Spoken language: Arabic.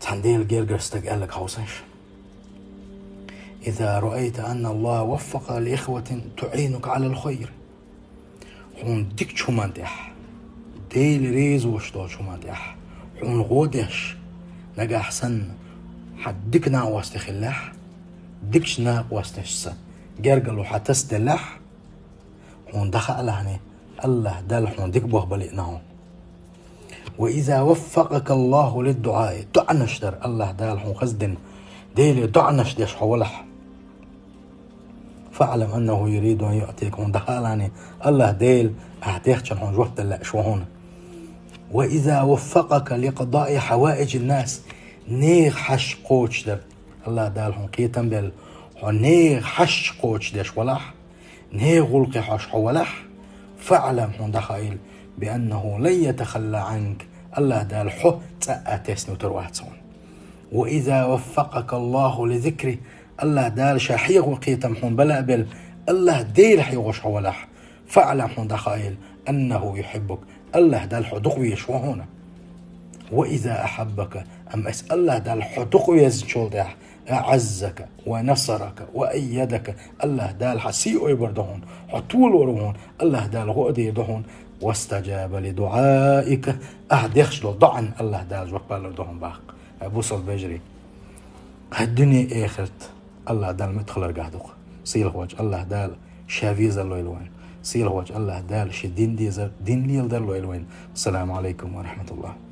سنديل جيرجرستك قال لك حوصنش. إذا رأيت أن الله وفق لإخوة تعينك على الخير حون ديك شمانتح ديل ريز وشتو شمانتح حون غودش نجا أحسن حدك نا واستخلح ديكش نا واستشسا جرجلو حتستلح حون دخل هني الله دل حون ديك بوه بلئناه. وإذا وفقك الله للدعاء دعنشتر الله دال حون خزدن ديل دعنش ديش حولح فاعلم أنه يريد أن يعطيك حون دخلاني الله ديل أهديخ حون جوحت الله شو هون. وإذا وفقك لقضاء حوائج الناس نيغ حش قوش در الله دال حون قيتن بل نيغ حش قوش ديش ولح نيغ غلقي حش حولح فاعلم حون دخائل بأنه لن يتخلى عنك الله دال حو تأتيسن وتروحتون. وإذا وفقك الله لذكري الله دال شاحيغ وقيتم حون بلا بل الله ديل حيغوش حولح فاعلم حون دخائل أنه يحبك الله دال حدقوي شوهونا. وإذا أحبك أم أسأل الله دال حدقوي يزجولدح أعزك ونصرك وأيدك الله دال حسيء يبردهون حطول ورهون الله دال غؤدي يدهون واستجاب لدعائك أهديخشلو ضعن الله دال جوكبال لدهون باق بوصل بجري الدنيا آخرت الله دال مدخل رقاهدوك سيل هواج الله دال شافيز اللو يلوين سيل هواج الله دال شدين ديزر دين ليل دال لو يلوين. السلام عليكم ورحمة الله.